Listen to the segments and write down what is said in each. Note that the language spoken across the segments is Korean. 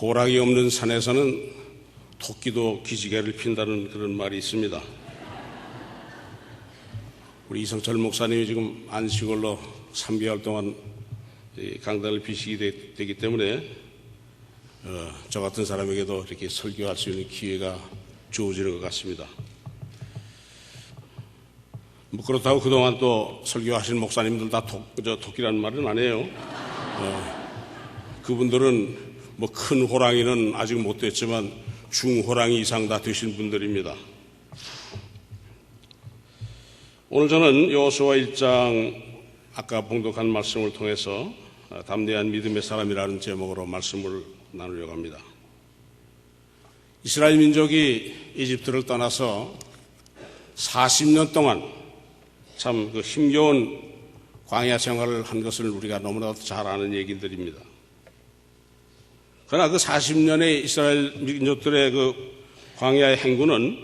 호랑이 없는 산에서는 토끼도 기지개를 핀다는 그런 말이 있습니다. 우리 이성철 목사님이 지금 안식월로 3개월 동안 강단을 비시게 되기 때문에 저 같은 사람에게도 이렇게 설교할 수 있는 기회가 주어지는 것 같습니다. 뭐 그렇다고 그동안 또 설교하신 목사님들 다 토끼라는 말은 안 해요. 그분들은 뭐 큰 호랑이는 아직 못 됐지만 중호랑이 이상 다 되신 분들입니다. 오늘 저는 여호수아 1장 아까 봉독한 말씀을 통해서 담대한 믿음의 사람이라는 제목으로 말씀을 나누려고 합니다. 이스라엘 민족이 이집트를 떠나서 40년 동안 참 그 힘겨운 광야 생활을 한 것을 우리가 너무나도 잘 아는 얘기들입니다. 그러나 그 40년의 이스라엘 민족들의 그 광야의 행군은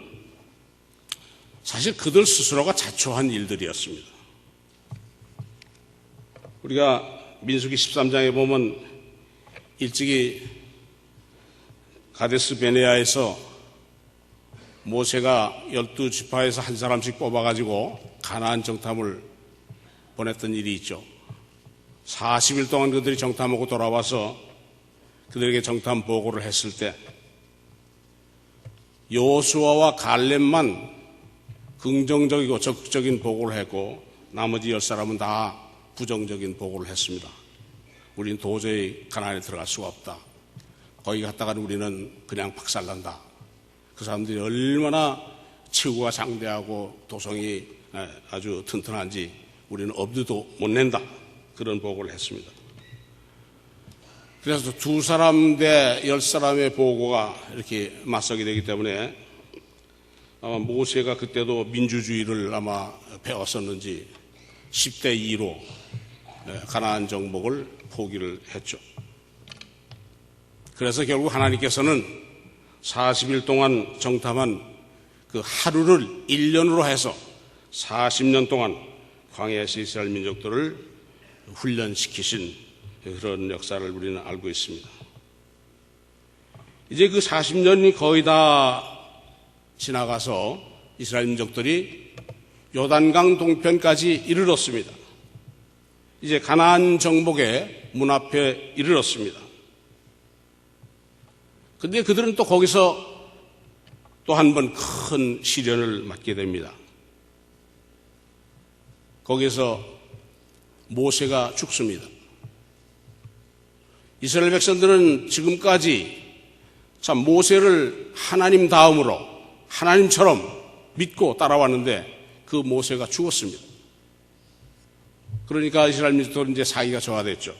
사실 그들 스스로가 자초한 일들이었습니다. 우리가 민수기 13장에 보면 일찍이 가데스 베네아에서 모세가 12지파에서 한 사람씩 뽑아가지고 가나안 정탐을 보냈던 일이 있죠. 40일 동안 그들이 정탐하고 돌아와서 그들에게 정탐 보고를 했을 때 여호수아와 갈렙만 긍정적이고 적극적인 보고를 했고 나머지 10사람은 다 부정적인 보고를 했습니다. 우리는 도저히 가나안에 들어갈 수가 없다. 거기 갔다가는 우리는 그냥 박살난다. 그 사람들이 얼마나 체구가 장대하고 도성이 아주 튼튼한지 우리는 엄두도 못 낸다. 그런 보고를 했습니다. 그래서 2사람 대 10사람의 보고가 이렇게 맞서게 되기 때문에 아마 모세가 그때도 민주주의를 아마 배웠었는지 10대 2로 가나안 정복을 포기를 했죠. 그래서 결국 하나님께서는 40일 동안 정탐한 그 하루를 1년으로 해서 40년 동안 광야에서 이스라엘 민족들을 훈련시키신 그런 역사를 우리는 알고 있습니다. 이제 그 40년이 거의 다 지나가서 이스라엘 민족들이 요단강 동편까지 이르렀습니다. 이제 가나안 정복의 문 앞에 이르렀습니다. 근데 그들은 또 거기서 또 한 번 큰 시련을 맞게 됩니다. 거기서 모세가 죽습니다. 이스라엘 백성들은 지금까지 참 모세를 하나님 다음으로 하나님처럼 믿고 따라왔는데 그 모세가 죽었습니다. 그러니까 이스라엘 민족들은 이제 사기가 저하됐죠.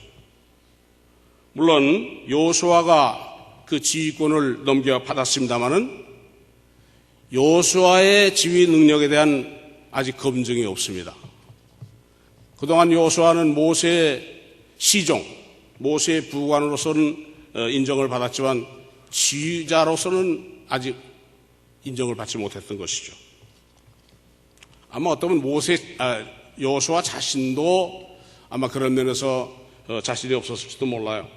물론 여호수아가 그 지휘권을 넘겨받았습니다마는 여호수아의 지휘 능력에 대한 아직 검증이 없습니다. 그동안 여호수아는 모세의 시종, 모세의 부관으로서는 인정을 받았지만 지휘자로서는 아직 인정을 받지 못했던 것이죠. 아마 어쩌면 여호수아 자신도 아마 그런 면에서 자신이 없었을지도 몰라요.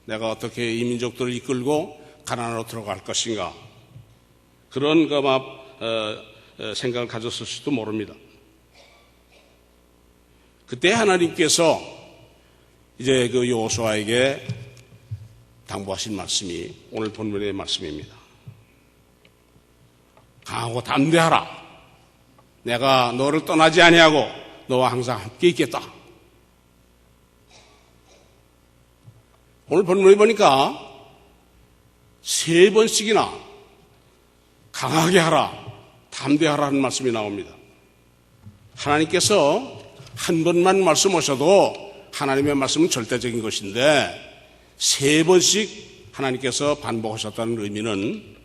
내가 어떻게 이 민족들을 이끌고 가나안으로 들어갈 것인가, 그런 아마 생각을 가졌을지도 모릅니다. 그때 하나님께서 이제 그 여호수아에게 당부하신 말씀이 오늘 본문의 말씀입니다. 강하고 담대하라. 내가 너를 떠나지 아니하고 너와 항상 함께 있겠다. 오늘 본문에 보니까 3번씩이나 강하게 하라, 담대하라는 말씀이 나옵니다. 하나님께서 한 번만 말씀하셔도 하나님의 말씀은 절대적인 것인데 3번씩 하나님께서 반복하셨다는 의미는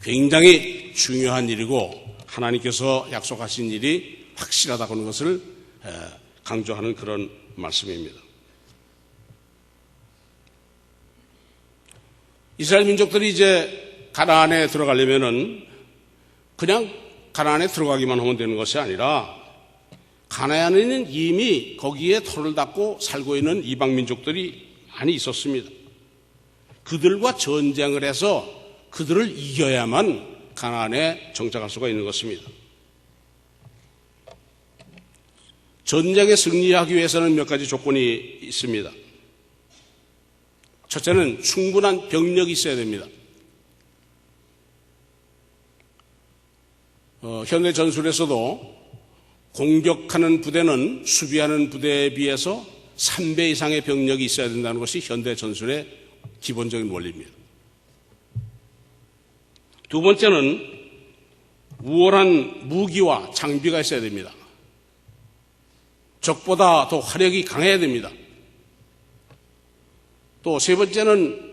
굉장히 중요한 일이고 하나님께서 약속하신 일이 확실하다고 하는 것을 강조하는 그런 말씀입니다. 이스라엘 민족들이 이제 가나안에 들어가려면은 그냥 가나안에 들어가기만 하면 되는 것이 아니라 가나안에는 이미 거기에 터를 닦고 살고 있는 이방 민족들이 많이 있었습니다. 그들과 전쟁을 해서 그들을 이겨야만 가나안에 정착할 수가 있는 것입니다. 전쟁에 승리하기 위해서는 몇 가지 조건이 있습니다. 첫째는 충분한 병력이 있어야 됩니다. 현대 전술에서도 공격하는 부대는 수비하는 부대에 비해서 3배 이상의 병력이 있어야 된다는 것이 현대 전술의 기본적인 원리입니다. 두 번째는 우월한 무기와 장비가 있어야 됩니다. 적보다 더 화력이 강해야 됩니다. 또 세 번째는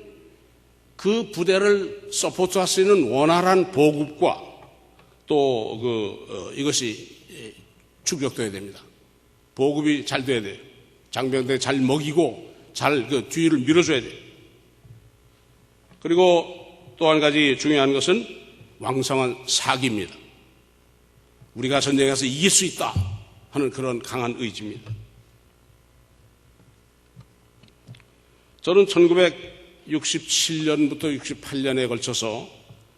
그 부대를 서포트할 수 있는 원활한 보급과 또 이것이 추격돼야 됩니다. 보급이 잘 돼야 돼요. 장병들 잘 먹이고 잘 뒤를 밀어줘야 돼요. 그리고 또 한 가지 중요한 것은 왕성한 사기입니다. 우리가 전쟁에서 이길 수 있다 하는 그런 강한 의지입니다. 저는 1967년부터 68년에 걸쳐서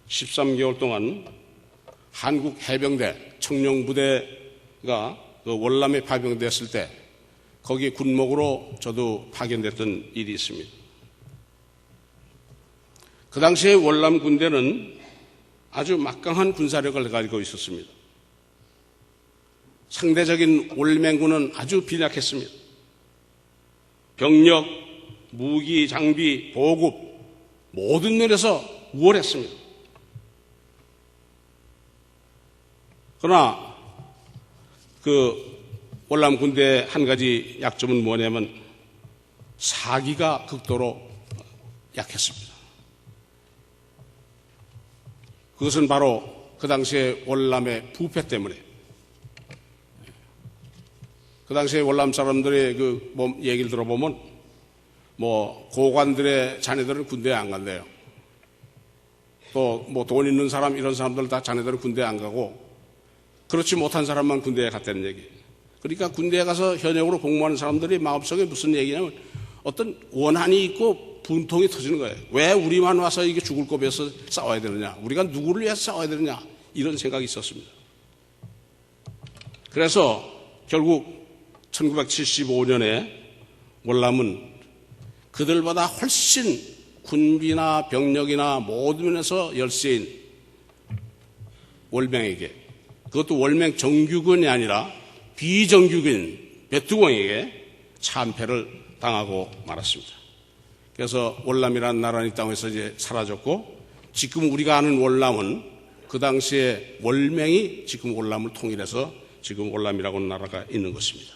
13개월 동안 한국 해병대 청룡부대가 월남에 파병되었을 때 거기에 군목으로 저도 파견됐던 일이 있습니다. 그 당시에 월남 군대는 아주 막강한 군사력을 가지고 있었습니다. 상대적인 월맹군은 아주 빈약했습니다. 병력, 무기, 장비, 보급 모든 면에서 우월했습니다. 그러나 월남 군대의 한 가지 약점은 뭐냐면 사기가 극도로 약했습니다. 그것은 바로 그 당시에 월남의 부패 때문에, 그 당시에 월남 사람들의 얘기를 들어보면 고관들의 자녀들은 군대에 안 간대요. 또 돈 있는 사람, 이런 사람들 다 자녀들은 군대에 안 가고 그렇지 못한 사람만 군대에 갔다는 얘기예요. 그러니까 군대에 가서 현역으로 복무하는 사람들이 마음속에 무슨 얘기냐면 어떤 원한이 있고 분통이 터지는 거예요. 왜 우리만 와서 이게 죽을 고비에서 싸워야 되느냐? 우리가 누구를 위해서 싸워야 되느냐? 이런 생각이 있었습니다. 그래서 결국 1975년에 월남은 그들보다 훨씬 군비나 병력이나 모든 면에서 열세인 월맹에게, 그것도 월맹 정규군이 아니라 비정규군 백두공에게 참패를 당하고 말았습니다. 그래서 월남이라는 나라는 이 땅에서 이제 사라졌고, 지금 우리가 아는 월남은 그 당시에 월맹이 지금 월남을 통일해서 지금 월남이라고 하는 나라가 있는 것입니다.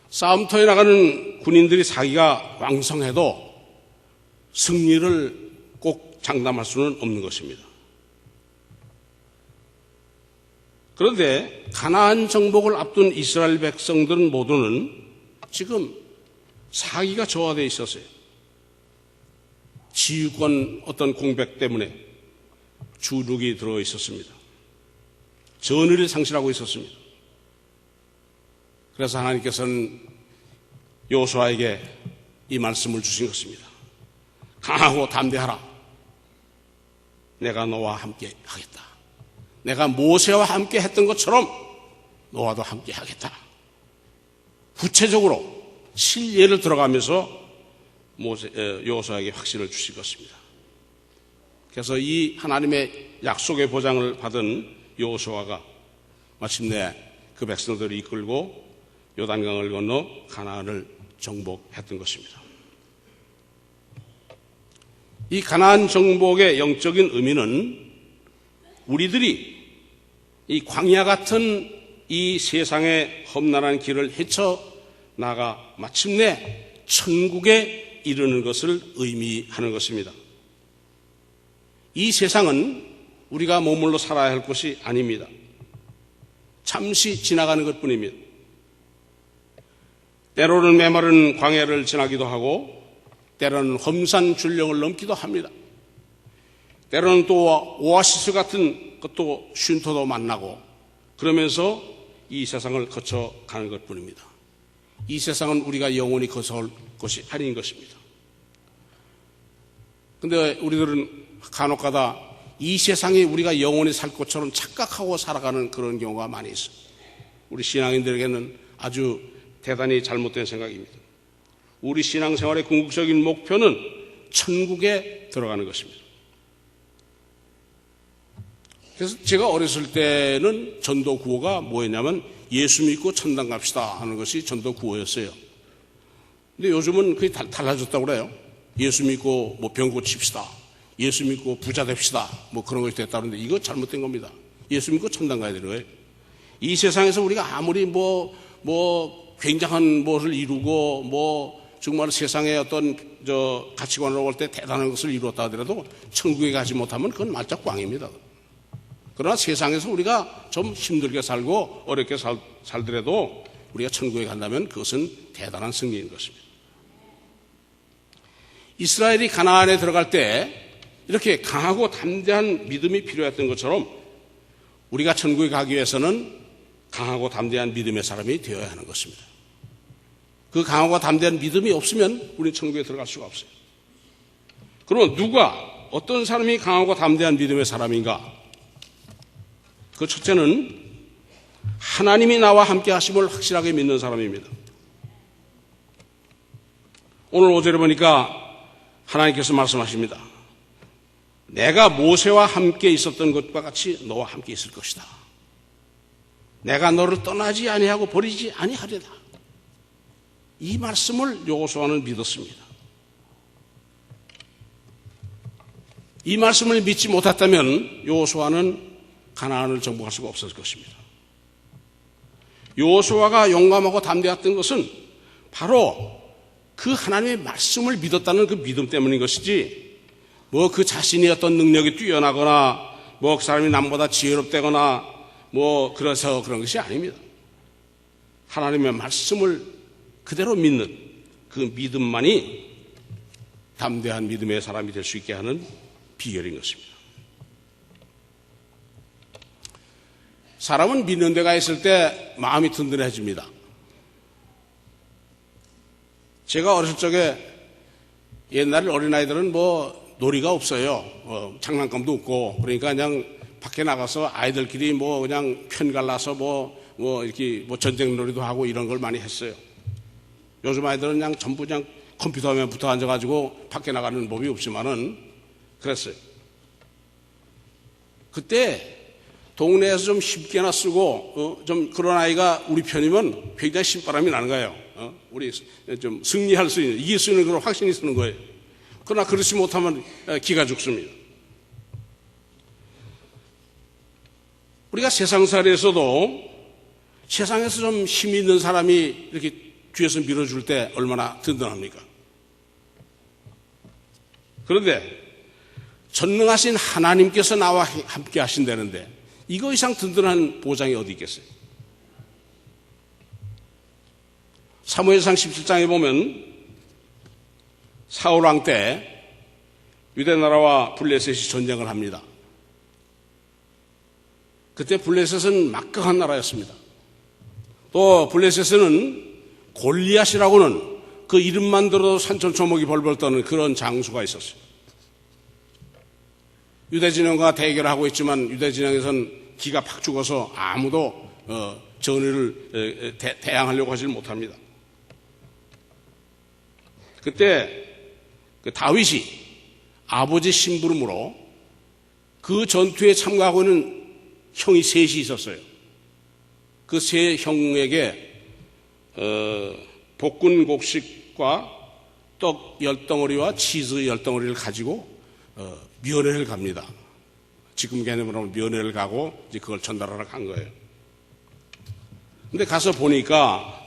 싸움터에 나가는 군인들이 사기가 왕성해도 승리를 꼭 장담할 수는 없는 것입니다. 그런데 가나안 정복을 앞둔 이스라엘 백성들은 모두는 지금 사기가 저하되어 있었어요. 지휘권 어떤 공백 때문에 주눅이 들어 있었습니다. 전의를 상실하고 있었습니다. 그래서 하나님께서는 여호수아에게 이 말씀을 주신 것입니다. 강하고 담대하라. 내가 너와 함께 하겠다. 내가 모세와 함께 했던 것처럼 너와도 함께 하겠다. 구체적으로 실예를 들어가면서 여호수아에게 확신을 주신 것입니다. 그래서 이 하나님의 약속의 보장을 받은 여호수아가 마침내 그 백성들을 이끌고 요단강을 건너 가나안을 정복했던 것입니다. 이 가나안 정복의 영적인 의미는 우리들이 이 광야 같은 이 세상의 험난한 길을 헤쳐나가 마침내 천국에 이르는 것을 의미하는 것입니다. 이 세상은 우리가 머물러 살아야 할 곳이 아닙니다. 잠시 지나가는 것뿐입니다. 때로는 메마른 광야를 지나기도 하고 때로는 험산 줄령을 넘기도 합니다. 때로는 또 오아시스 같은 것도 쉼터도 만나고 그러면서 이 세상을 거쳐가는 것뿐입니다. 이 세상은 우리가 영원히 거스를 것이 아닌 것입니다. 근데 우리들은 간혹가다 이 세상이 우리가 영원히 살 것처럼 착각하고 살아가는 그런 경우가 많이 있어요. 우리 신앙인들에게는 아주 대단히 잘못된 생각입니다. 우리 신앙생활의 궁극적인 목표는 천국에 들어가는 것입니다. 그래서 제가 어렸을 때는 전도 구호가 뭐였냐면 예수 믿고 천당 갑시다 하는 것이 전도 구호였어요. 근데 요즘은 그게 달라졌다고 그래요. 예수 믿고 뭐 병 고칩시다. 예수 믿고 부자 됩시다. 뭐 그런 것이 됐다는데 이거 잘못된 겁니다. 예수 믿고 천당 가야 되는 거예요. 이 세상에서 우리가 아무리 뭐 굉장한 무엇을 이루고 정말 세상의 어떤 가치관으로 볼 때 대단한 것을 이루었다 하더라도 천국에 가지 못하면 그건 말짝 꽝입니다. 그러나 세상에서 우리가 좀 힘들게 살고 어렵게 살더라도 우리가 천국에 간다면 그것은 대단한 승리인 것입니다. 이스라엘이 가나안에 들어갈 때 이렇게 강하고 담대한 믿음이 필요했던 것처럼 우리가 천국에 가기 위해서는 강하고 담대한 믿음의 사람이 되어야 하는 것입니다. 그 강하고 담대한 믿음이 없으면 우리는 천국에 들어갈 수가 없어요. 그러면 어떤 사람이 강하고 담대한 믿음의 사람인가? 그 첫째는 하나님이 나와 함께 하심을 확실하게 믿는 사람입니다. 오늘 5절에 보니까 하나님께서 말씀하십니다. 내가 모세와 함께 있었던 것과 같이 너와 함께 있을 것이다. 내가 너를 떠나지 아니하고 버리지 아니하리다. 이 말씀을 여호수아는 믿었습니다. 이 말씀을 믿지 못했다면 여호수아는 가나안을 정복할 수가 없었을 것입니다. 여호수아가 용감하고 담대했던 것은 바로 그 하나님의 말씀을 믿었다는 그 믿음 때문인 것이지 그 자신이 어떤 능력이 뛰어나거나 그 사람이 남보다 지혜롭다거나 그래서 그런 것이 아닙니다. 하나님의 말씀을 그대로 믿는 그 믿음만이 담대한 믿음의 사람이 될 수 있게 하는 비결인 것입니다. 사람은 믿는 데가 있을 때 마음이 든든해집니다. 제가 어렸을 적에 옛날 어린아이들은 놀이가 없어요. 장난감도 없고 그러니까 그냥 밖에 나가서 아이들끼리 그냥 편갈라서 이렇게 전쟁 놀이도 하고 이런 걸 많이 했어요. 요즘 아이들은 그냥 전부 그냥 컴퓨터 화면 붙어 앉아가지고 밖에 나가는 법이 없지만은 그랬어요. 그때 동네에서 좀 쉽게나 쓰고 좀 그런 아이가 우리 편이면 굉장히 신바람이 나는 거예요. 우리 좀 승리할 수 있는, 이길 수 있는 그런 확신이 쓰는 거예요. 그러나 그렇지 못하면 기가 죽습니다. 우리가 세상살이에서도 세상에서 좀 힘이 있는 사람이 이렇게 뒤에서 밀어줄 때 얼마나 든든합니까? 그런데 전능하신 하나님께서 나와 함께 하신다는데 이거 이상 든든한 보장이 어디 있겠어요? 사무엘상 17장에 보면 사울왕 때 유대나라와 블레셋이 전쟁을 합니다. 그때 블레셋은 막강한 나라였습니다. 또 블레셋에는 골리앗이라고는 그 이름만 들어도 산천초목이 벌벌 떠는 그런 장수가 있었어요. 유대진영과 대결하고 있지만 유대진영에서는 기가 팍 죽어서 아무도 전의를 대항하려고 하지 못합니다. 그때 그 다윗이 아버지 심부름으로 그 전투에 참가하고 있는 형이 셋이 있었어요. 그 세 형에게 볶은 곡식과 떡 10덩어리와 치즈 10덩어리를 가지고 면회를 갑니다. 지금 개념으로 하면 면회를 가고 이제 그걸 전달하러 간 거예요. 근데 가서 보니까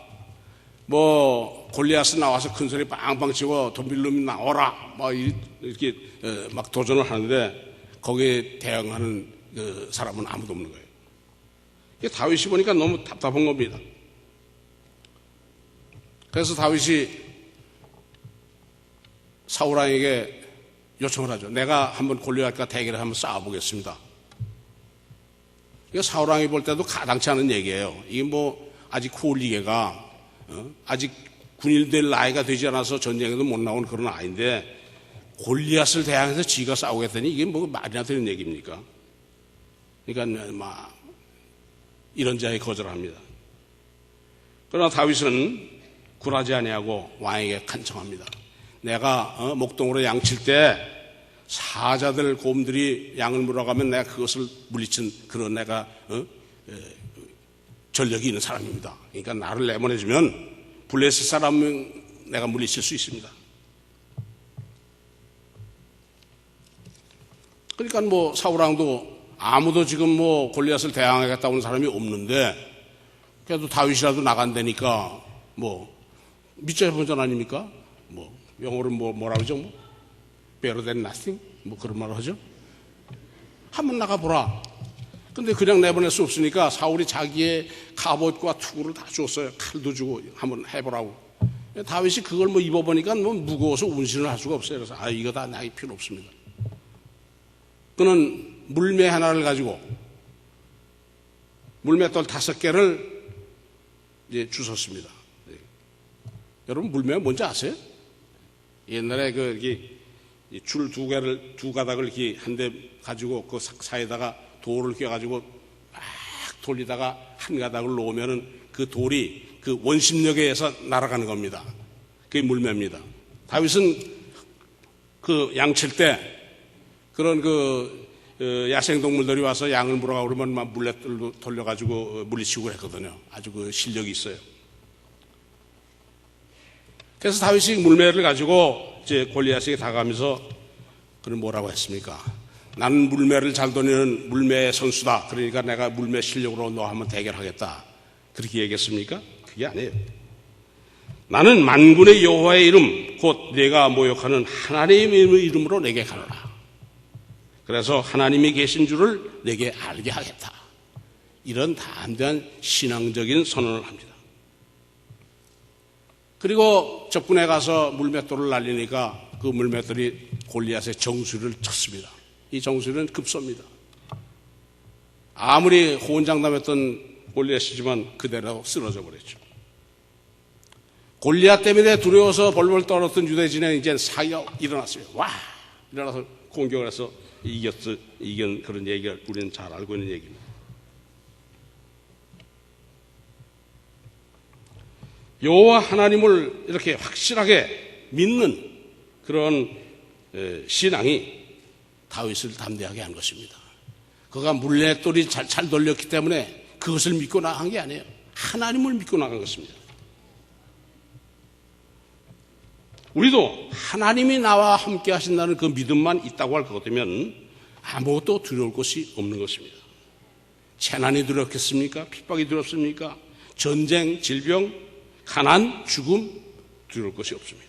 골리앗은 나와서 큰 소리 빵빵 치고 덤빌놈이 나와라 이렇게 막 도전을 하는데 거기에 대응하는 그 사람은 아무도 없는 거예요. 다윗이 보니까 너무 답답한 겁니다. 그래서 다윗이 사울왕에게 요청을 하죠. 내가 한번 골리앗과 대결을 한번 싸워보겠습니다. 이거 사울왕이 볼 때도 가당치 않은 얘기예요. 이게 아직 후올리게가 아직 군인 될 나이가 되지 않아서 전쟁에도 못 나온 그런 아이인데 골리앗을 대항해서 지가 싸우겠다니 이게 뭐 말이나 되는 얘기입니까? 그러니까 막 이런 자에 거절합니다. 그러나 다윗은 굴하지 아니하고 왕에게 간청합니다. 내가 목동으로 양칠 때 사자들 곰들이 양을 물어가면 내가 그것을 물리친 그런 내가 전력이 있는 사람입니다. 그러니까 나를 내보내주면 블레셋 사람은 내가 물리칠 수 있습니다. 그러니까 뭐 사울왕도 아무도 지금 뭐 골리앗을 대항하겠다 오는 사람이 없는데 그래도 다윗이라도 나간다니까 뭐 밑자 본전 아닙니까? 뭐 영어로 뭐라 그러죠? 뭐 better than nothing 뭐 그런 말을 하죠. 한번 나가보라. 근데 그냥 내보낼 수 없으니까 사울이 자기의 갑옷과 투구를 다 줬어요. 칼도 주고 한번 해보라고. 다윗이 그걸 뭐 입어보니까 뭐 무거워서 운신을 할 수가 없어요. 그래서 이거 다 나이 필요 없습니다. 그는 물매 하나를 가지고 물맷돌 5개를 이제 주웠습니다. 여러분 물매가 뭔지 아세요? 옛날에 줄 2개를 두 가닥을 이렇게 한 대 가지고 그 사이에다가 돌을 껴가지고 막 돌리다가 한 가닥을 놓으면은 그 돌이 그 원심력에 의해서 날아가는 겁니다. 그게 물매입니다. 다윗은 그 양칠 때 그런 야생동물들이 와서 양을 물어가고 그러면 막 물맷돌로 돌려가지고 물리치고 그랬거든요. 아주 그 실력이 있어요. 그래서 다윗이 물매를 가지고 이제 골리앗에게 다가가면서 그는 뭐라고 했습니까? 나는 물매를 잘 돌리는 물매 선수다. 그러니까 내가 물매 실력으로 너 한번 대결하겠다. 그렇게 얘기했습니까? 그게 아니에요. 나는 만군의 여호와의 이름 곧 내가 모욕하는 하나님의 이름으로 내게 가노라. 그래서 하나님이 계신 줄을 내게 알게 하겠다. 이런 담대한 신앙적인 선언을 합니다. 그리고 적군에 가서 물맷돌을 날리니까 그 물맷돌이 골리앗의 정수리를 쳤습니다. 이 정수리는 급소입니다. 아무리 호언장담했던 골리앗이지만 그대로 쓰러져 버렸죠. 골리앗 때문에 두려워서 벌벌 떨었던 유대인은 이제 사기가 일어났습니다. 와! 일어나서 공격을 해서 이긴 그런 얘기를 우리는 잘 알고 있는 얘기입니다. 여호와 하나님을 이렇게 확실하게 믿는 그런 신앙이 다윗을 담대하게 한 것입니다. 그가 물맷돌이 잘 돌렸기 때문에 그것을 믿고 나간 게 아니에요. 하나님을 믿고 나간 것입니다. 우리도 하나님이 나와 함께 하신다는 그 믿음만 있다고 할 것 같으면 아무것도 두려울 것이 없는 것입니다. 재난이 두렵겠습니까? 핍박이 두렵습니까? 전쟁, 질병, 가난, 죽음 두려울 것이 없습니다.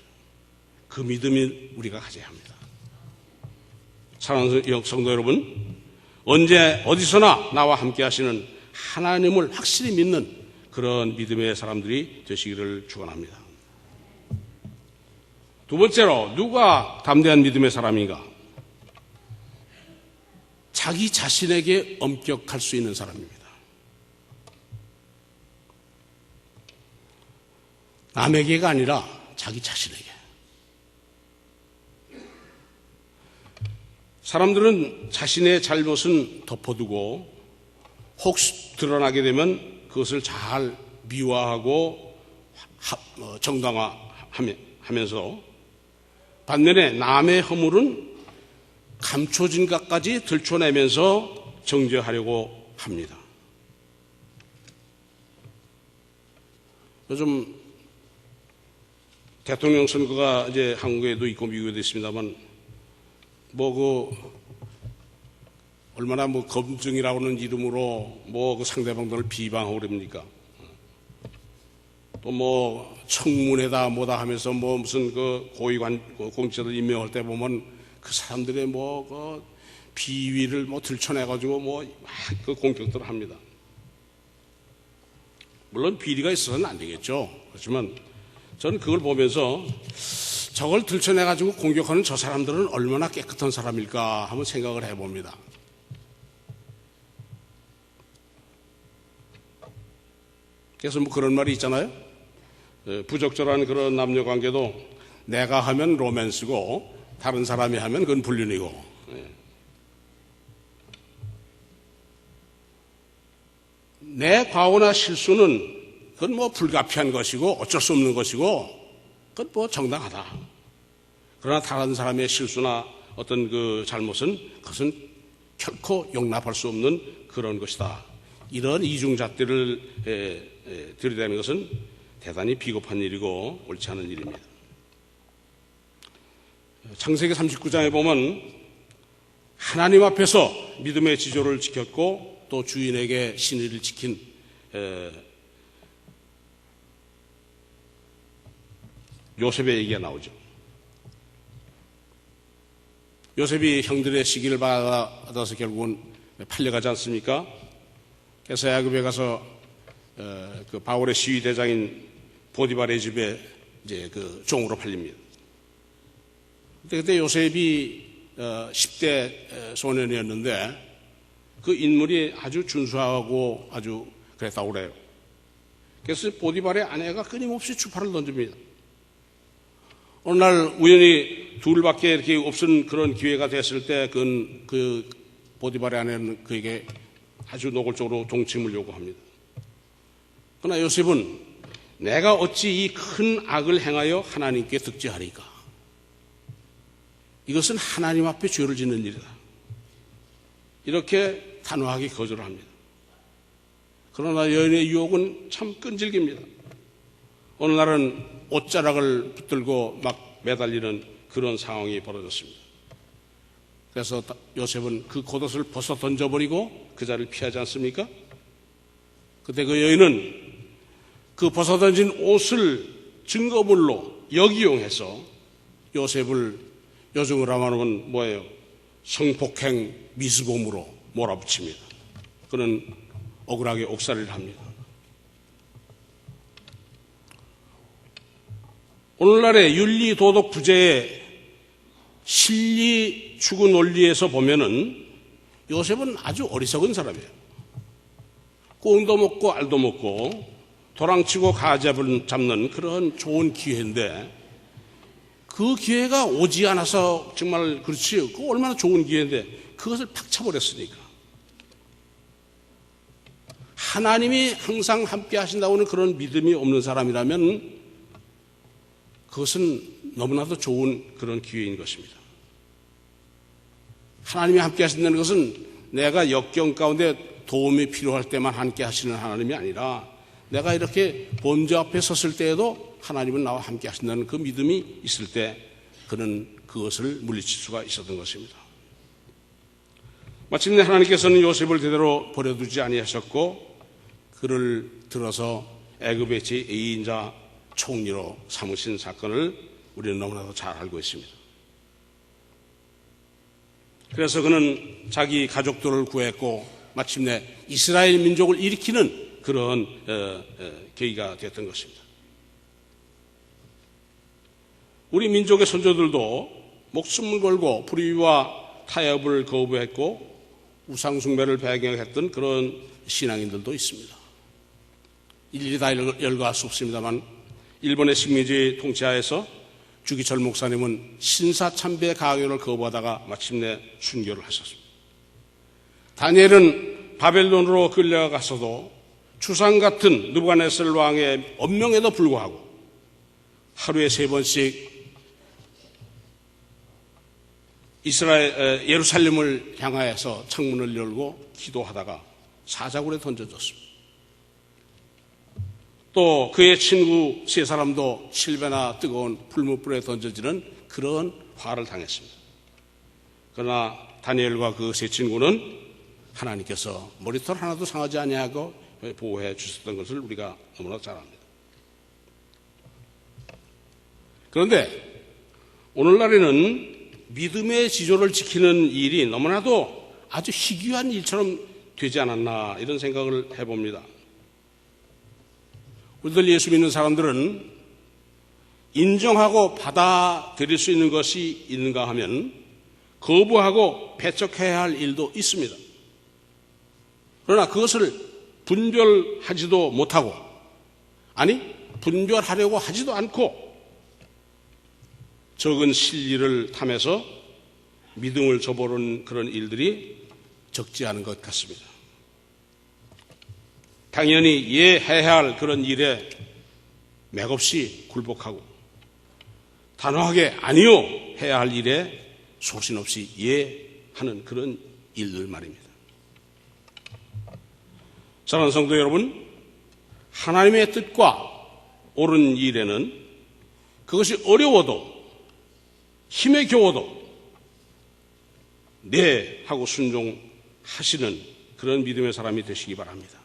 그 믿음이 우리가 가져야 합니다. 사랑하는 성도 여러분, 언제 어디서나 나와 함께 하시는 하나님을 확실히 믿는 그런 믿음의 사람들이 되시기를 축원합니다. 두 번째로 누가 담대한 믿음의 사람인가? 자기 자신에게 엄격할 수 있는 사람입니다. 남에게가 아니라 자기 자신에게. 사람들은 자신의 잘못은 덮어두고 혹시 드러나게 되면 그것을 잘 미화하고 정당화하면서 반면에 남의 허물은 감춰진 것까지 들춰내면서 정죄하려고 합니다. 요즘 대통령 선거가 이제 한국에도 있고 미국에도 있습니다만 얼마나 검증이라고는 이름으로 그 상대방들을 비방하고 그럽니까? 또 청문회다 뭐다 하면서 무슨 공직자들 임명할 때 보면 그 사람들의 비위를 들춰내가지고 막 그 공격들을 합니다. 물론 비리가 있어서는 안 되겠죠. 그렇지만 저는 그걸 보면서 저걸 들춰내가지고 공격하는 저 사람들은 얼마나 깨끗한 사람일까 한번 생각을 해봅니다. 그래서 그런 말이 있잖아요. 부적절한 그런 남녀 관계도 내가 하면 로맨스고 다른 사람이 하면 그건 불륜이고, 내 과오나 실수는 그건 뭐 불가피한 것이고 어쩔 수 없는 것이고 그건 뭐 정당하다. 그러나 다른 사람의 실수나 어떤 그 잘못은 그것은 결코 용납할 수 없는 그런 것이다. 이런 이중잣대를 들이대는 것은 대단히 비겁한 일이고 옳지 않은 일입니다. 창세기 39장에 보면 하나님 앞에서 믿음의 지조를 지켰고 또 주인에게 신의를 지킨 요셉의 얘기가 나오죠. 요셉이 형들의 시기를 받아서 결국은 팔려가지 않습니까? 그래서 야곱에 가서 그 바울의 시위 대장인 보디발의 집에 이제 그 종으로 팔립니다. 그때 요셉이 10대 소년이었는데 그 인물이 아주 준수하고 아주 그랬다고 그래요. 그래서 보디발의 아내가 끊임없이 추파를 던집니다. 어느 날 우연히 둘밖에 이렇게 없은 그런 기회가 됐을 때 그 보디발의 아내는 그에게 아주 노골적으로 동침을 요구합니다. 그러나 요셉은 내가 어찌 이 큰 악을 행하여 하나님께 득죄하리까? 이것은 하나님 앞에 죄를 짓는 일이다. 이렇게 단호하게 거절을 합니다. 그러나 여인의 유혹은 참 끈질깁니다. 어느 날은 옷자락을 붙들고 막 매달리는 그런 상황이 벌어졌습니다. 그래서 요셉은 그 겉옷을 벗어 던져버리고 그 자리를 피하지 않습니까? 그때 그 여인은 그 벗어 던진 옷을 증거물로 역이용해서 요셉을 요즘으로 하면 뭐예요? 성폭행 미수범으로 몰아붙입니다. 그는 억울하게 옥살이를 합니다. 오늘날의 윤리 도덕 부재의 실리 추구 논리에서 보면은 요셉은 아주 어리석은 사람이에요. 꽁도 먹고 알도 먹고 도랑치고 가잡을 잡는 그런 좋은 기회인데 그 기회가 오지 않아서 정말 그렇지, 그 얼마나 좋은 기회인데 그것을 팍 차버렸으니까. 하나님이 항상 함께 하신다고는 그런 믿음이 없는 사람이라면 그것은 너무나도 좋은 그런 기회인 것입니다. 하나님이 함께 하신다는 것은 내가 역경 가운데 도움이 필요할 때만 함께 하시는 하나님이 아니라 내가 이렇게 범죄 앞에 섰을 때에도 하나님은 나와 함께 하신다는 그 믿음이 있을 때 그는 그것을 물리칠 수가 있었던 것입니다. 마침내 하나님께서는 요셉을 대대로 버려두지 아니하셨고 그를 들어서 애굽의 제2인자 총리로 삼으신 사건을 우리는 너무나도 잘 알고 있습니다. 그래서 그는 자기 가족들을 구했고 마침내 이스라엘 민족을 일으키는 그런 계기가 됐던 것입니다. 우리 민족의 선조들도 목숨을 걸고 불의와 타협을 거부했고 우상숭배를 배경했던 그런 신앙인들도 있습니다. 일일이 다 열거할 수 없습니다만 일본의 식민지 통치하에서 주기철 목사님은 신사참배 강요를 거부하다가 마침내 순교를 하셨습니다. 다니엘은 바벨론으로 끌려가서도 추상 같은 느부갓네살 왕의 엄명에도 불구하고 하루에 3번씩 예루살렘을 향하여서 창문을 열고 기도하다가 사자굴에 던져졌습니다. 또 그의 친구 3사람도 7배나 뜨거운 불못불에 던져지는 그런 화를 당했습니다. 그러나 다니엘과 그 3친구는 하나님께서 머리털 하나도 상하지 아니하고 보호해 주셨던 것을 우리가 너무나 잘 압니다. 그런데 오늘날에는 믿음의 지조를 지키는 일이 너무나도 아주 희귀한 일처럼 되지 않았나 이런 생각을 해봅니다. 우리들 예수 믿는 사람들은 인정하고 받아들일 수 있는 것이 있는가 하면 거부하고 배척해야 할 일도 있습니다. 그러나 그것을 분별하지도 못하고, 아니 분별하려고 하지도 않고 적은 실리를 탐해서 믿음을 저버리는 그런 일들이 적지 않은 것 같습니다. 당연히 해야 할 그런 일에 맥없이 굴복하고 단호하게 아니요 해야 할 일에 소신없이 하는 그런 일들 말입니다. 사랑하는 성도 여러분, 하나님의 뜻과 옳은 일에는 그것이 어려워도 힘에 겨워도 네 하고 순종하시는 그런 믿음의 사람이 되시기 바랍니다.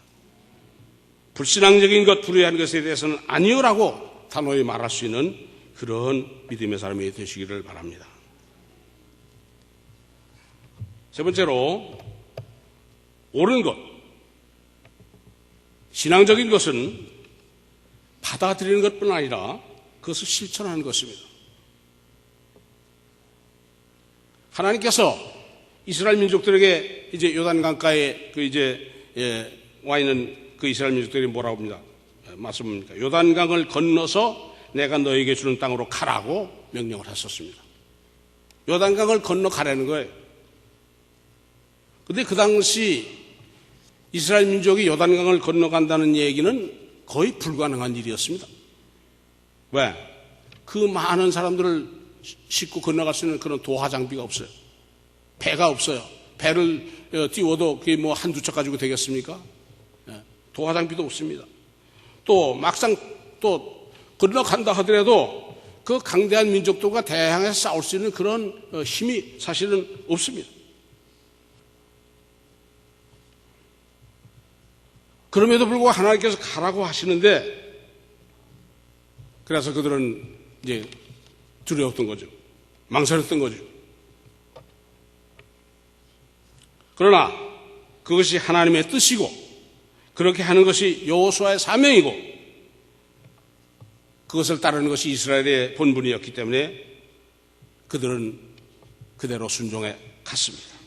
불신앙적인 것, 불의한 것에 대해서는 아니요라고 단호히 말할 수 있는 그런 믿음의 사람이 되시기를 바랍니다. 세 번째로, 옳은 것, 신앙적인 것은 받아들이는 것뿐 아니라 그것을 실천하는 것입니다. 하나님께서 이스라엘 민족들에게 이제 요단강가에 와 있는 그 이스라엘 민족들이 뭐라고 합니다. 말씀합니까? 요단강을 건너서 내가 너에게 주는 땅으로 가라고 명령을 했었습니다. 요단강을 건너가라는 거예요. 근데 그 당시 이스라엘 민족이 요단강을 건너간다는 얘기는 거의 불가능한 일이었습니다. 왜? 그 많은 사람들을 싣고 건너갈 수 있는 그런 도하 장비가 없어요. 배가 없어요. 배를 띄워도 그게 뭐 한두 척 가지고 되겠습니까? 도하 장비도 없습니다. 또 막상 또 건너간다 하더라도 그 강대한 민족들과 대항해서 싸울 수 있는 그런 힘이 사실은 없습니다. 그럼에도 불구하고 하나님께서 가라고 하시는데, 그래서 그들은 이제 두려웠던 거죠. 망설였던 거죠. 그러나 그것이 하나님의 뜻이고 그렇게 하는 것이 여호수아의 사명이고 그것을 따르는 것이 이스라엘의 본분이었기 때문에 그들은 그대로 순종해 갔습니다.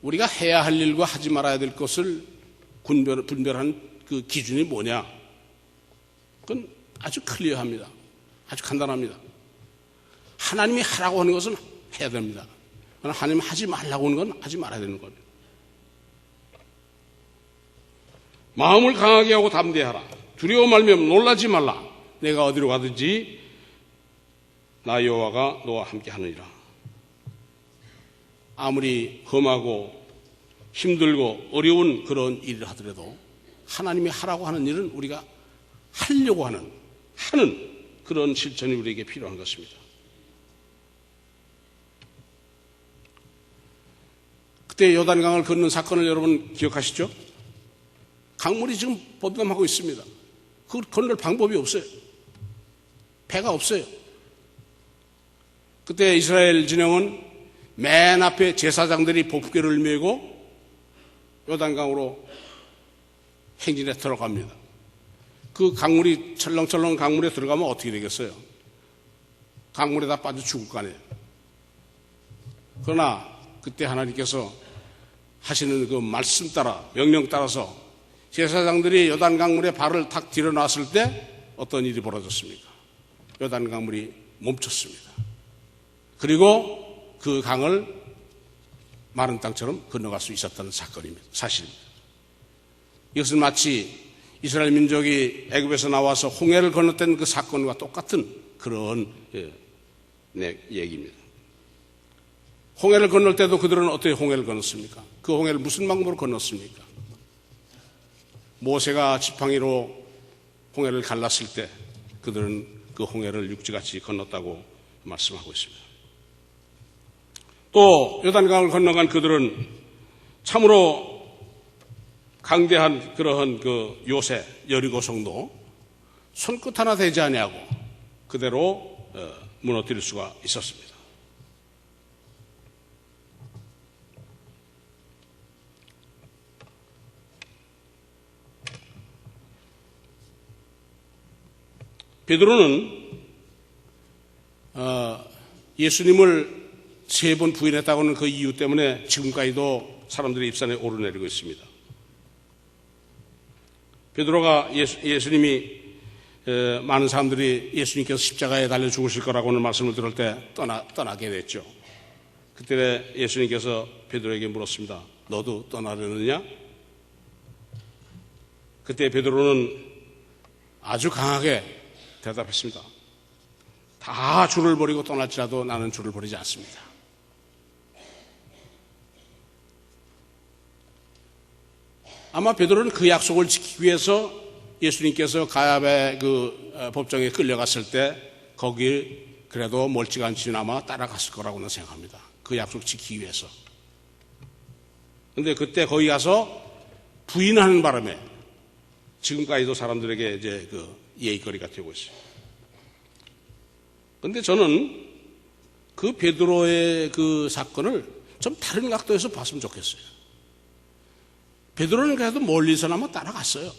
우리가 해야 할 일과 하지 말아야 될 것을 분별하는 그 기준이 뭐냐? 그건 아주 클리어합니다. 아주 간단합니다. 하나님이 하라고 하는 것은 해야 됩니다. 그러나 하나님이 하지 말라고 하는 건 하지 말아야 되는 겁니다. 마음을 강하게 하고 담대하라. 두려워 말며 놀라지 말라. 내가 어디로 가든지 나 여호와가 너와 함께 하느니라. 아무리 험하고 힘들고 어려운 그런 일을 하더라도 하나님이 하라고 하는 일은 우리가 하려고 하는 그런 실천이 우리에게 필요한 것입니다. 그때 요단강을 건넌 사건을 여러분 기억하시죠? 강물이 지금 범람하고 있습니다. 그걸 건널 방법이 없어요. 배가 없어요. 그때 이스라엘 진영은 맨 앞에 제사장들이 법궤를 메고 요단강으로 행진에 들어갑니다. 그 강물이 철렁철렁 강물에 들어가면 어떻게 되겠어요? 강물에 다 빠져 죽을 거 아니에요. 그러나 그때 하나님께서 하시는 그 말씀 따라, 명령 따라서 제사장들이 요단 강물에 발을 탁 들여놨을 때 어떤 일이 벌어졌습니까? 요단 강물이 멈췄습니다. 그리고 그 강을 마른 땅처럼 건너갈 수 있었다는 사실입니다. 이것은 마치 이스라엘 민족이 애굽에서 나와서 홍해를 건넜던 그 사건과 똑같은 그런 얘기입니다. 홍해를 건널 때도 그들은 어떻게 홍해를 건넜습니까? 그 홍해를 무슨 방법으로 건넜습니까? 모세가 지팡이로 홍해를 갈랐을 때 그들은 그 홍해를 육지같이 건넜다고 말씀하고 있습니다. 또 요단강을 건너간 그들은 참으로 강대한 그러한 그 요새 여리고 성도 손끝 하나 되지 아니하고 그대로 무너뜨릴 수가 있었습니다. 베드로는 예수님을 3번 부인했다고 하는 그 이유 때문에 지금까지도 사람들의 입산에 오르내리고 있습니다. 베드로가 예수님이 많은 사람들이 예수님께서 십자가에 달려 죽으실 거라고는 말씀을 들을 때 떠나게 됐죠. 그때 예수님께서 베드로에게 물었습니다. 너도 떠나려느냐? 그때 베드로는 아주 강하게 대답했습니다. 다 주를 버리고 떠날지라도 나는 주를 버리지 않습니다. 아마 베드로는 그 약속을 지키기 위해서 예수님께서 가야바의 그 법정에 끌려갔을 때 거기 그래도 멀찌감치나마 따라갔을 거라고는 생각합니다. 그 약속 지키기 위해서. 그런데 그때 거기 가서 부인하는 바람에 지금까지도 사람들에게 이제 그 예의거리가 되고 있어요. 그런데 저는 그 베드로의 그 사건을 좀 다른 각도에서 봤으면 좋겠어요. 베드로는 그래도 멀리서나마 따라갔어요.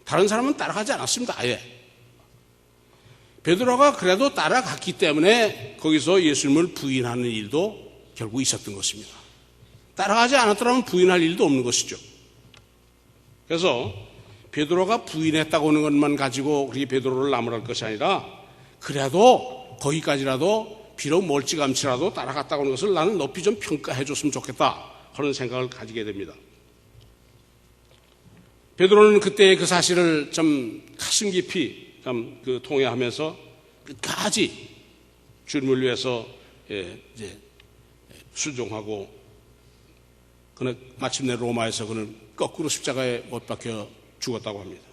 다른 사람은 따라가지 않았습니다. 아예. 베드로가 그래도 따라갔기 때문에 거기서 예수님을 부인하는 일도 결국 있었던 것입니다. 따라가지 않았더라면 부인할 일도 없는 것이죠. 그래서 베드로가 부인했다고 하는 것만 가지고 그렇게 베드로를 나무랄 것이 아니라 그래도 거기까지라도 비록 멀찌감치라도 따라갔다고 하는 것을 나는 높이 좀 평가해 줬으면 좋겠다 하는 생각을 가지게 됩니다. 베드로는 그때 그 사실을 좀 가슴 깊이 좀 통회하면서 끝까지 주님을 위해서 이제 순종하고 그는 마침내 로마에서 그는 거꾸로 십자가에 못 박혀 죽었다고 합니다.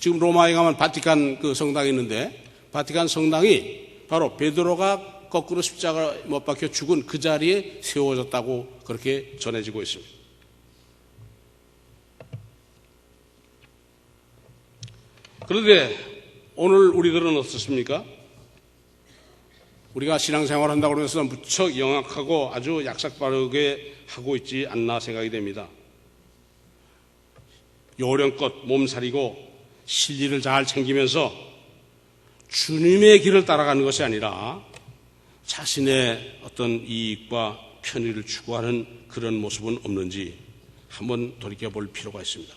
지금 로마에 가면 바티칸 그 성당이 있는데 바티칸 성당이 바로 베드로가 거꾸로 십자가에 못 박혀 죽은 그 자리에 세워졌다고 그렇게 전해지고 있습니다. 그런데 오늘 우리들은 어떻습니까? 우리가 신앙생활 한다고 해서 무척 영악하고 아주 약삭빠르게 하고 있지 않나 생각이 됩니다. 요령껏 몸살이고 실리를 잘 챙기면서 주님의 길을 따라가는 것이 아니라 자신의 어떤 이익과 편의를 추구하는 그런 모습은 없는지 한번 돌이켜볼 필요가 있습니다.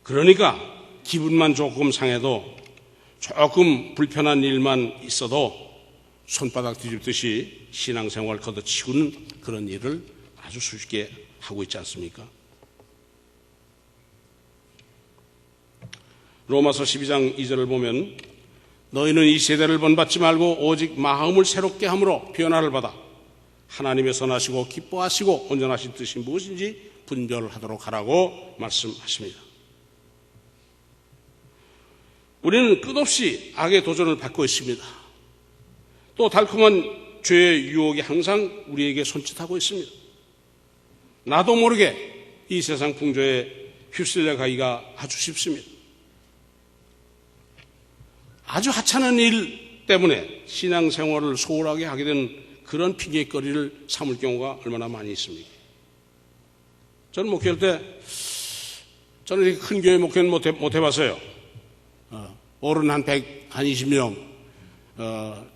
그러니까 기분만 조금 상해도 조금 불편한 일만 있어도 손바닥 뒤집듯이 신앙생활 걷어치우는 그런 일을 아주 쉽게 하고 있지 않습니까? 로마서 12장 2절을 보면 너희는 이 세대를 본받지 말고 오직 마음을 새롭게 함으로 변화를 받아 하나님의 선하시고 기뻐하시고 온전하신 뜻이 무엇인지 분별하도록 하라고 말씀하십니다. 우리는 끝없이 악의 도전을 받고 있습니다. 또 달콤한 죄의 유혹이 항상 우리에게 손짓하고 있습니다. 나도 모르게 이 세상 풍조에 휩쓸려 가기가 아주 쉽습니다. 아주 하찮은 일 때문에 신앙생활을 소홀하게 하게 되는 그런 핑계거리를 삼을 경우가 얼마나 많이 있습니까? 저는 목회할 때 저는 이렇게 큰 교회 목회는 못 해봤어요. 어른 한 20명,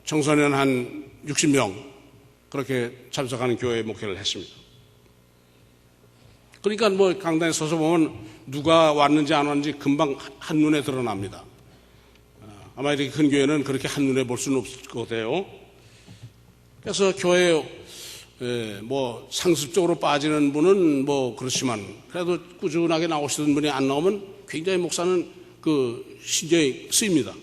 청소년 한 60명 그렇게 참석하는 교회 목회를 했습니다. 그러니까 뭐 강단에 서서 보면 누가 왔는지 안 왔는지 금방 한눈에 드러납니다. 아마 이렇게 큰 교회는 그렇게 한눈에 볼 수는 없을 것 같아요. 그래서 교회에 뭐 상습적으로 빠지는 분은 뭐 그렇지만 그래도 꾸준하게 나오시던 분이 안 나오면 굉장히 목사는 그 신경이 쓰입니다.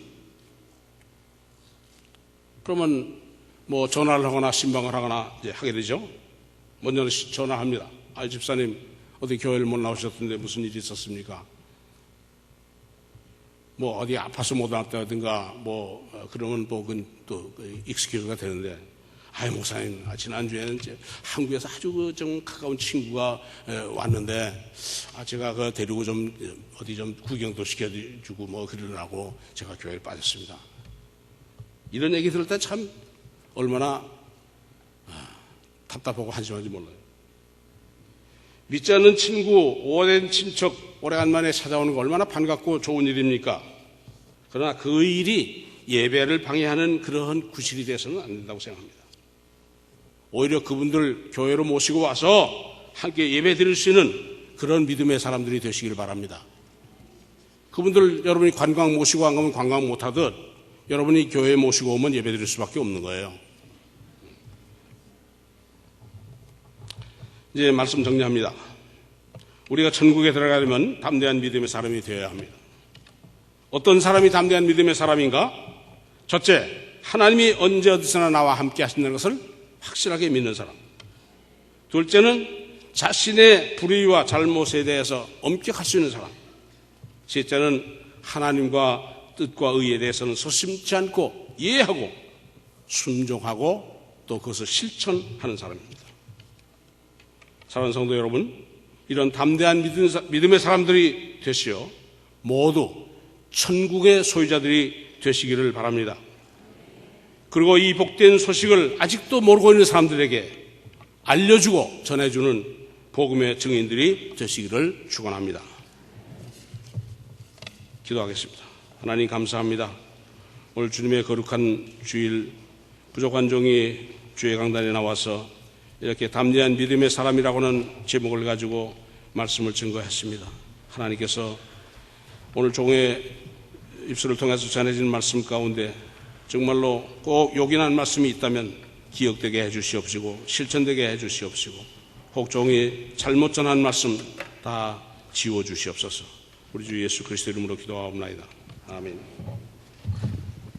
그러면 뭐 전화를 하거나 신방을 하거나 이제 하게 되죠. 먼저는 전화합니다. 아, 집사님 어디 교회를 못 나오셨던데 무슨 일이 있었습니까? 뭐 어디 아파서 못 왔다든가 뭐 그러면 뭐 그건 또 익스큐즈가 되는데 아이 목사님 지난주에는 이제 한국에서 아주 좀 가까운 친구가 왔는데 제가 그 데리고 좀 어디 좀 구경도 시켜주고 뭐 그러라고 제가 교회에 빠졌습니다. 이런 얘기 들을 때 참 얼마나 답답하고 한심한지 몰라요. 믿지 않는 친구, 오랜 친척 오래간만에 찾아오는 거 얼마나 반갑고 좋은 일입니까? 그러나 그 일이 예배를 방해하는 그러한 구실이 돼서는 안 된다고 생각합니다. 오히려 그분들 교회로 모시고 와서 함께 예배 드릴 수 있는 그런 믿음의 사람들이 되시길 바랍니다. 그분들 여러분이 관광 모시고 안 가면 관광 못하듯 여러분이 교회 모시고 오면 예배드릴 수밖에 없는 거예요. 이제 말씀 정리합니다. 우리가 천국에 들어가려면 담대한 믿음의 사람이 되어야 합니다. 어떤 사람이 담대한 믿음의 사람인가? 첫째, 하나님이 언제 어디서나 나와 함께 하신다는 것을 확실하게 믿는 사람. 둘째는 자신의 불의와 잘못에 대해서 엄격할 수 있는 사람. 셋째는 하나님과 뜻과 의에 대해서는 서슴지 않고 이해하고 순종하고 또 그것을 실천하는 사람입니다. 사랑하는 성도 여러분, 이런 담대한 믿음의 사람들이 되시어 모두 천국의 소유자들이 되시기를 바랍니다. 그리고 이 복된 소식을 아직도 모르고 있는 사람들에게 알려주고 전해주는 복음의 증인들이 되시기를 축원합니다. 기도하겠습니다. 하나님 감사합니다. 오늘 주님의 거룩한 주일 부족한 종이 주의 강단에 나와서 이렇게 담대한 믿음의 사람이라고는 제목을 가지고 말씀을 증거했습니다. 하나님께서 오늘 종의 입술을 통해서 전해진 말씀 가운데 정말로 꼭 요긴한 말씀이 있다면 기억되게 해주시옵시고 실천되게 해주시옵시고 혹 종이 잘못 전한 말씀 다 지워주시옵소서. 우리 주 예수 그리스도 이름으로 기도하옵나이다. 아멘.